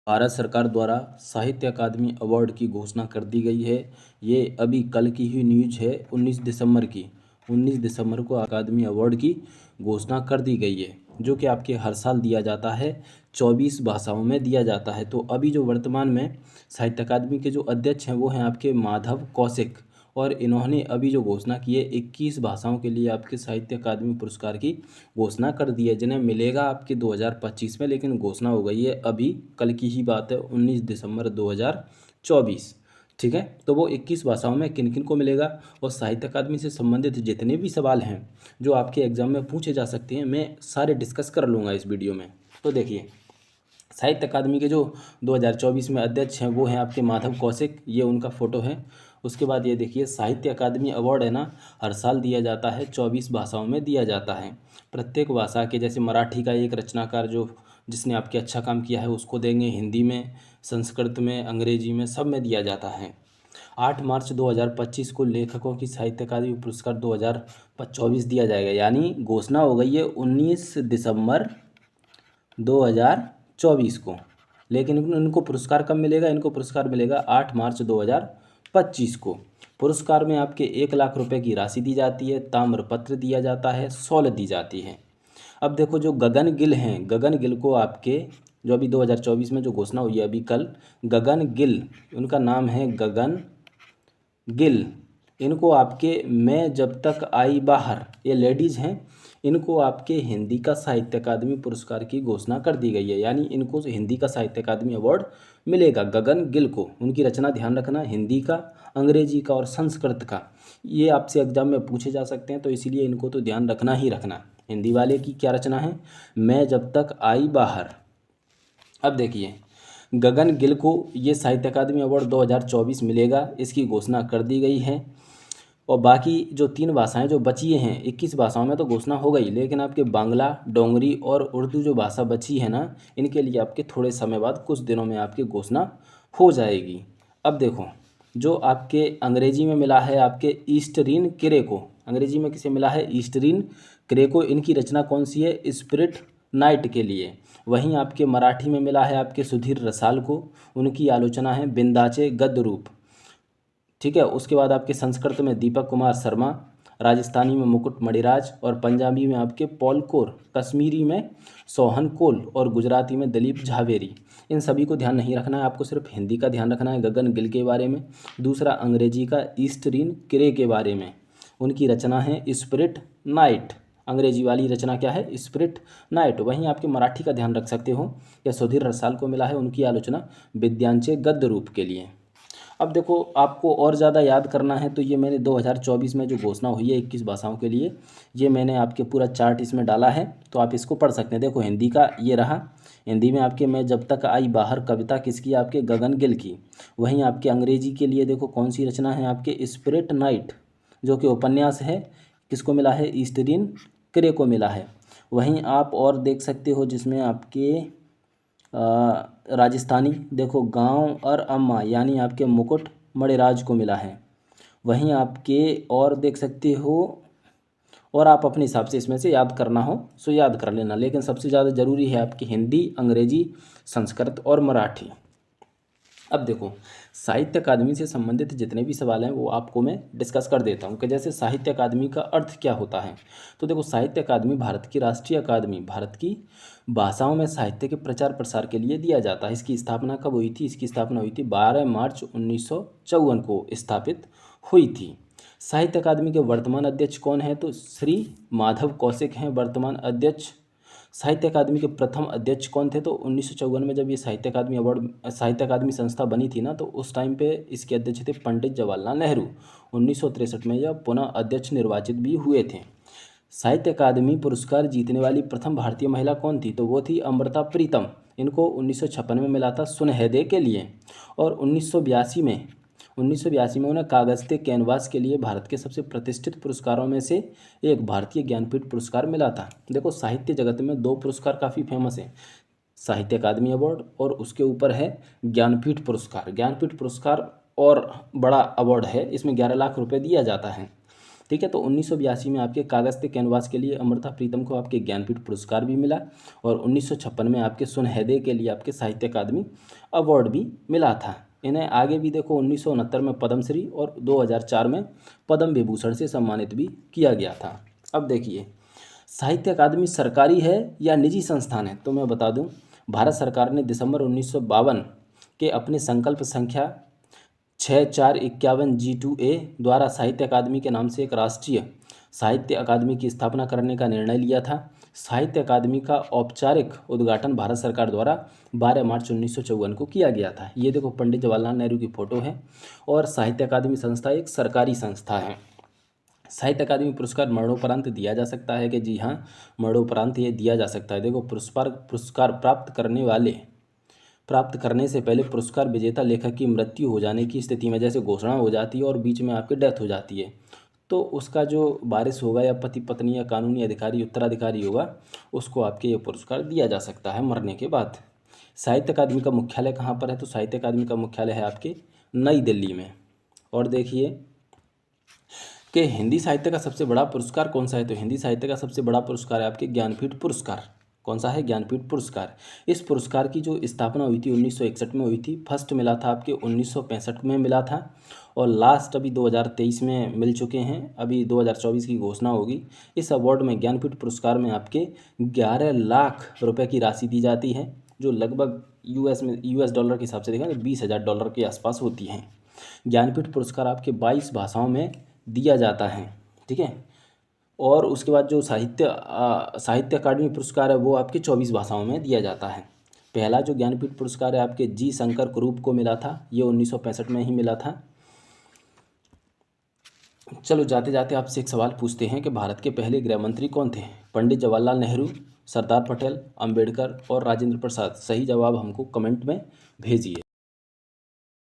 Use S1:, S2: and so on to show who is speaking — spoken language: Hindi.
S1: भारत सरकार द्वारा साहित्य अकादमी अवार्ड की घोषणा कर दी गई है। ये अभी कल की ही न्यूज है, 19 दिसंबर की। 19 दिसंबर को अकादमी अवार्ड की घोषणा कर दी गई है, जो कि आपके हर साल दिया जाता है, 24 भाषाओं में दिया जाता है। तो अभी जो वर्तमान में साहित्य अकादमी के जो अध्यक्ष हैं वो हैं आपके माधव कौशिक, और इन्होंने अभी जो घोषणा की है 21 भाषाओं के लिए आपके साहित्य अकादमी पुरस्कार की घोषणा कर दी है, जिन्हें मिलेगा आपके 2025 में। लेकिन घोषणा हो गई है अभी, कल की ही बात है, 19 दिसंबर 2024। ठीक है, तो वो 21 भाषाओं में किन किन को मिलेगा, और साहित्य अकादमी से संबंधित जितने भी सवाल हैं जो आपके एग्जाम में पूछे जा सकते हैं, मैं सारे डिस्कस कर लूँगा इस वीडियो में। तो देखिए, साहित्य अकादमी के जो 2024 में अध्यक्ष हैं वो हैं आपके माधव कौशिक, ये उनका फ़ोटो है। उसके बाद ये देखिए, साहित्य अकादमी अवार्ड है ना, हर साल दिया जाता है, 24 भाषाओं में दिया जाता है। प्रत्येक भाषा के, जैसे मराठी का एक रचनाकार जो जिसने आपके अच्छा काम किया है उसको देंगे, हिंदी में, संस्कृत में, अंग्रेजी में, सब में दिया जाता है। 8 मार्च 2025 को लेखकों की साहित्य अकादमी पुरस्कार 2024 दिया जाएगा, यानी घोषणा हो गई है 19 दिसंबर 2024 को। लेकिन इनको पुरस्कार कब मिलेगा? इनको पुरस्कार मिलेगा 8 मार्च 2025 को। पुरस्कार में आपके 1 लाख रुपए की राशि दी जाती है, ताम्रपत्र दिया जाता है, शॉल दी जाती है। अब देखो, जो गगन गिल हैं, गगन गिल को आपके, जो अभी 2024 में जो घोषणा हुई है अभी कल, गगन गिल, उनका नाम है गगन गिल। इनको आपके मैं जब तक आई बाहर, ये लेडीज़ हैं, इनको आपके हिंदी का साहित्य अकादमी पुरस्कार की घोषणा कर दी गई है, यानी इनको हिंदी का साहित्य अकादमी अवार्ड मिलेगा गगन गिल को। उनकी रचना ध्यान रखना, हिंदी का, अंग्रेजी का और संस्कृत का, ये आपसे एग्जाम में पूछे जा सकते हैं, तो इसीलिए इनको तो ध्यान रखना ही रखना। हिंदी वाले की क्या रचना है? मैं जब तक आई बाहर। अब देखिए, गगन गिल को ये साहित्य अकादमी अवार्ड 2024 मिलेगा, इसकी घोषणा कर दी गई है। और बाकी जो 3 भाषाएं जो बची हैं, 21 भाषाओं में तो घोषणा हो गई, लेकिन आपके बांग्ला, डोंगरी और उर्दू जो भाषा बची है ना, इनके लिए आपके थोड़े समय बाद, कुछ दिनों में आपकी घोषणा हो जाएगी। अब देखो, जो आपके अंग्रेजी में मिला है आपके ईस्टरीन क्रे को, अंग्रेजी में किसे मिला है? ईस्टरीन क्रे को। इनकी रचना कौन सी है? स्पिरिट नाइट के लिए। वहीं आपके मराठी में मिला है आपके सुधीर रसाल को, उनकी आलोचना है बिंदाचे गद्य रूप। ठीक है, उसके बाद आपके संस्कृत में दीपक कुमार शर्मा, राजस्थानी में मुकुट मणिराज, और पंजाबी में आपके पॉल कौर, कश्मीरी में सोहन कोल, और गुजराती में दिलीप झावेरी। इन सभी को ध्यान नहीं रखना है, आपको सिर्फ हिंदी का ध्यान रखना है, गगन गिल के बारे में। दूसरा, अंग्रेजी का ईस्टरीन क्रे के बारे में, उनकी रचना है स्पिरिट नाइट। अंग्रेजी वाली रचना क्या है? Spirit night. वहीं आपके मराठी का ध्यान रख सकते हो, या सुधीर रसाल को मिला है, उनकी आलोचना विद्यांचे गद्य रूप के लिए। अब देखो, आपको और ज़्यादा याद करना है तो ये मैंने 2024 में जो घोषणा हुई है 21 भाषाओं के लिए, ये मैंने आपके पूरा चार्ट इसमें डाला है, तो आप इसको पढ़ सकते हैं। देखो, हिंदी का ये रहा, हिंदी में आपके मैं जब तक आई बाहर कविता किसकी? आपके गगन गिल की। वहीं आपके अंग्रेजी के लिए देखो कौन सी रचना है? आपके स्पिरिट नाइट, जो कि उपन्यास है, किसको मिला है? ईस्टरीन क्रे को मिला है। वहीं आप और देख सकते हो जिसमें आपके राजस्थानी, देखो, गांव और अम्मा, यानी आपके मुकुट मणिराज को मिला है। वहीं आपके और देख सकते हो, और आप अपने हिसाब से इसमें से याद करना हो सो याद कर लेना, लेकिन सबसे ज़्यादा ज़रूरी है आपकी हिंदी, अंग्रेजी, संस्कृत और मराठी। अब देखो, साहित्य अकादमी से संबंधित जितने भी सवाल हैं वो आपको मैं डिस्कस कर देता हूँ कि जैसे साहित्य अकादमी का अर्थ क्या होता है। तो देखो, साहित्य अकादमी भारत की राष्ट्रीय अकादमी, भारत की भाषाओं में साहित्य के प्रचार प्रसार के लिए दिया जाता है। इसकी स्थापना कब हुई थी? इसकी स्थापना हुई थी 12 मार्च 1954 को स्थापित हुई थी। साहित्य अकादमी के वर्तमान अध्यक्ष कौन है? तो श्री माधव कौशिक हैं वर्तमान अध्यक्ष। साहित्य अकादमी के प्रथम अध्यक्ष कौन थे? तो 1954 में जब ये साहित्य अकादमी अवार्ड, साहित्य अकादमी संस्था बनी थी ना, तो उस टाइम पे इसके अध्यक्ष थे पंडित जवाहरलाल नेहरू। 1963 में यह पुनः अध्यक्ष निर्वाचित भी हुए थे। साहित्य अकादमी पुरस्कार जीतने वाली प्रथम भारतीय महिला कौन थी? तो वो थी अमृता प्रीतम। इनको 1956 में मिला था सुनहदे के लिए, और 1982 में उन्हें कागज़ते कैनवास के लिए भारत के सबसे प्रतिष्ठित पुरस्कारों में से एक भारतीय ज्ञानपीठ पुरस्कार मिला था। देखो, साहित्य जगत में 2 पुरस्कार काफ़ी फेमस हैं, साहित्य अकादमी अवार्ड और उसके ऊपर है ज्ञानपीठ पुरस्कार। ज्ञानपीठ पुरस्कार और बड़ा अवार्ड है, इसमें 11 लाख रुपए दिया जाता है। ठीक है। तो 1982 में आपके कागज के कैनवास के लिए अमृता प्रीतम को आपके ज्ञानपीठ पुरस्कार भी मिला, और 1956 में आपके सुनहदे के लिए आपके साहित्य अकादमी अवार्ड भी मिला था। इन्हें आगे भी देखो 1969 में पद्मश्री और 2004 में पद्म विभूषण से सम्मानित भी किया गया था। अब देखिए, साहित्य अकादमी सरकारी है या निजी संस्थान है, तो मैं बता दूं, भारत सरकार ने दिसंबर 1952 के अपने संकल्प संख्या 6451 G2A द्वारा साहित्य अकादमी के नाम से एक राष्ट्रीय साहित्य अकादमी की स्थापना करने का निर्णय लिया था। साहित्य अकादमी का औपचारिक उद्घाटन भारत सरकार द्वारा 12 मार्च 1954 को किया गया था। ये देखो पंडित जवाहरलाल नेहरू की फ़ोटो है, और साहित्य अकादमी संस्था एक सरकारी संस्था है। साहित्य अकादमी पुरस्कार मरणोपरांत दिया जा सकता है कि जी हाँ, मरणोपरांत ये दिया जा सकता है। देखो, पुरस्कार प्राप्त करने से पहले पुरस्कार विजेता लेखक की मृत्यु हो जाने की स्थिति में, जैसे घोषणा हो जाती है और बीच में आपकी डेथ हो जाती है, तो उसका जो वारिस होगा या पति पत्नी या कानूनी अधिकारी उत्तराधिकारी होगा, उसको आपके ये पुरस्कार दिया जा सकता है मरने के बाद। साहित्य अकादमी का मुख्यालय कहाँ पर है, तो साहित्य अकादमी का मुख्यालय है आपके नई दिल्ली में। और देखिए कि हिंदी साहित्य का सबसे बड़ा पुरस्कार कौन सा है, तो हिंदी साहित्य का सबसे बड़ा पुरस्कार है आपके ज्ञानपीठ पुरस्कार। कौन सा है, ज्ञानपीठ पुरस्कार। इस पुरस्कार की जो स्थापना हुई थी 1961 में हुई थी। फर्स्ट मिला था आपके 1965 में मिला था, और लास्ट अभी 2023 में मिल चुके हैं। अभी 2024 की घोषणा होगी। इस अवार्ड में, ज्ञानपीठ पुरस्कार में आपके 11 लाख रुपए की राशि दी जाती है, जो लगभग यूएस डॉलर के हिसाब से देखा तो $20,000 के आसपास होती हैं। ज्ञानपीठ पुरस्कार आपके 22 भाषाओं में दिया जाता है, ठीक है। और उसके बाद जो साहित्य अकादमी पुरस्कार है वो आपके 24 भाषाओं में दिया जाता है। पहला जो ज्ञानपीठ पुरस्कार है आपके जी शंकर कुरूप को मिला था, ये 1965 में ही मिला था। चलो जाते जाते आपसे एक सवाल पूछते हैं कि भारत के पहले गृह मंत्री कौन थे। पंडित जवाहरलाल नेहरू, सरदार पटेल, अंबेडकर और राजेंद्र प्रसाद। सही जवाब हमको कमेंट में भेजिए।